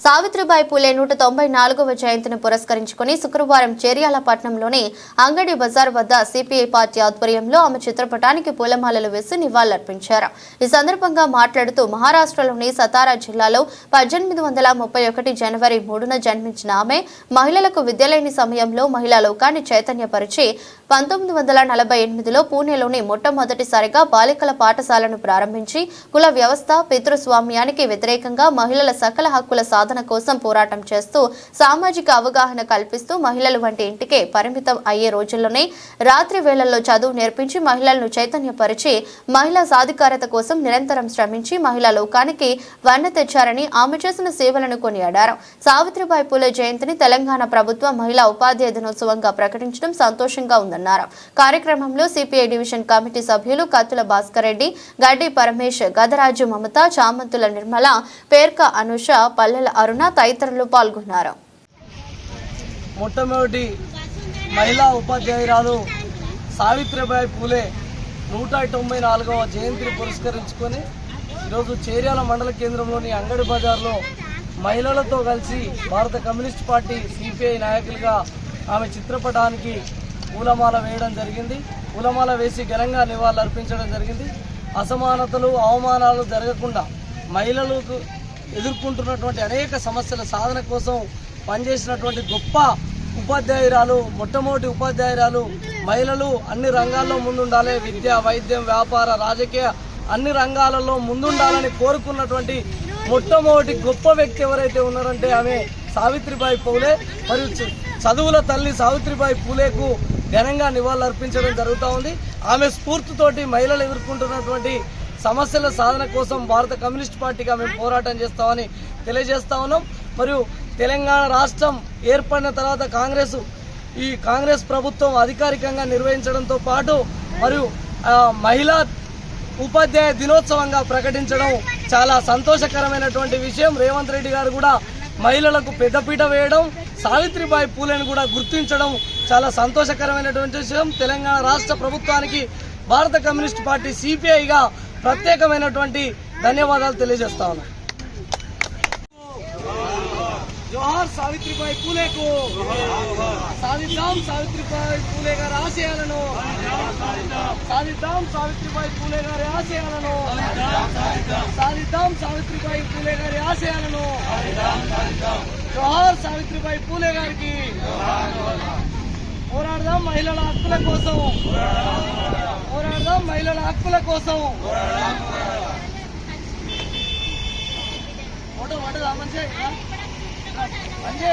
సావిత్రిబాయి పూలే 194వ జయంతిని పురస్కరించుకుని శుక్రవారం చేర్యాలపట్నంలోని అంగడి బజార్ వద్ద సిపిఐ పార్టీ ఆధ్వర్యంలో ఆమె చిత్రపటానికి పూలమాలలు వేసి నివాళులర్పించారు. ఈ సందర్భంగా మాట్లాడుతూ మహారాష్ట్రలోని సతారా జిల్లాలో 1831 జనవరి 3న జన్మించిన ఆమె మహిళలకు విద్య లేని సమయంలో మహిళా లోకాన్ని చైతన్యపరిచి 1948లో పూణేలోని మొట్టమొదటిసారిగా బాలికల పాఠశాలను ప్రారంభించి కుల వ్యవస్థ పితృస్వామ్యానికి వ్యతిరేకంగా మహిళల సకల హక్కుల సాధన కోసం పోరాటం చేస్తూ సామాజిక అవగాహన కల్పిస్తూ మహిళలు వంటి ఇంటికే పరిమితం అయ్యే రోజుల్లోనే రాత్రి వేళల్లో చదువు నేర్పించి మహిళలను చైతన్యపరిచి మహిళా సాధికారత కోసం నిరంతరం శ్రమించి మహిళా లోకానికి వన్నె తెచ్చారని ఆమె చేసిన సేవలను కొనియాడారు. సావిత్రిబాయి పూలే జయంతిని తెలంగాణ ప్రభుత్వ మహిళా ఉపాధ్యాయ దినోత్సవంగా ప్రకటించడం సంతోషంగా ఉందన్నారు. కార్యక్రమంలో సిపిఐ డివిజన్ కమిటీ సభ్యులు కత్తుల భాస్కర్ రెడ్డి, గడ్డి పరమేశ్, గదరాజు మమత, చామంతుల నిర్మల, పేర్క అనుష, పల్లెల అరుణ తదితరులు పాల్గొన్నారు. మొట్టమొదటి మహిళా ఉపాధ్యాయురాలు సావిత్రిబాయి పూలే 194వ జయంతిని పురస్కరించుకొని ఈరోజు చేర్యాల మండల కేంద్రంలోని అంగడి బజార్లో మహిళలతో కలిసి భారత కమ్యూనిస్ట్ పార్టీ సిపిఐ నాయకులుగా ఆమె చిత్రపటానికి పూలమాల వేయడం జరిగింది. పూలమాల వేసి ఘనంగా నివాళులు అర్పించడం జరిగింది. అసమానతలు అవమానాలు జరగకుండా మహిళలకు ఎదుర్కొంటున్నటువంటి అనేక సమస్యల సాధన కోసం పనిచేసినటువంటి గొప్ప ఉపాధ్యాయురాలు, మొట్టమొదటి ఉపాధ్యాయురాలు. మహిళలు అన్ని రంగాల్లో ముందుండాలి, విద్య, వైద్యం, వ్యాపార, రాజకీయ అన్ని రంగాలలో ముందుండాలని కోరుకున్నటువంటి మొట్టమొదటి గొప్ప వ్యక్తి ఎవరైతే ఉన్నారంటే ఆమె సావిత్రిబాయి పూలే. మరియు చదువుల తల్లి సావిత్రిబాయి పూలేకు ఘనంగా నివాళులు అర్పించడం జరుగుతూ ఉంది. ఆమె స్ఫూర్తితోటి మహిళలు ఎదుర్కొంటున్నటువంటి సమస్యల సాధన కోసం భారత కమ్యూనిస్ట్ పార్టీగా మేము పోరాటం చేస్తామని తెలియజేస్తా ఉన్నాం. మరియు తెలంగాణ రాష్ట్రం ఏర్పడిన తర్వాత కాంగ్రెస్ ప్రభుత్వం అధికారికంగా నిర్వహించడంతో పాటు మరియు మహిళా ఉపాధ్యాయ దినోత్సవంగా ప్రకటించడం చాలా సంతోషకరమైనటువంటి విషయం. రేవంత్ రెడ్డి గారు కూడా మహిళలకు పెద్దపీట వేయడం, సావిత్రిబాయి పూలేను కూడా గుర్తించడం చాలా సంతోషకరమైనటువంటి విషయం. తెలంగాణ రాష్ట్ర ప్రభుత్వానికి భారత కమ్యూనిస్ట్ పార్టీ సిపిఐగా ప్రత్యేకమైనటువంటి ధన్యవాదాలు తెలియజేస్తా ఉన్నాను. జోహార్ సావిత్రిబాయి పూలేకు, సాధిద్దాం సావిత్రిబాయి పూలే గారి ఆశయాలను, సాధిద్దాం సావిత్రిబాయి పూలే గారి ఆశయాలను, సాధిద్దాం సావిత్రిబాయి పూలే గారి ఆశయాలను. జోహార్ సావిత్రిబాయి పూలే గారికి. పోరాడదాం మహిళల హక్కుల కోసం, పోరాడదాం మహిళల హక్కుల కోసం. ఫోటో పడదా మంచిగా మంచి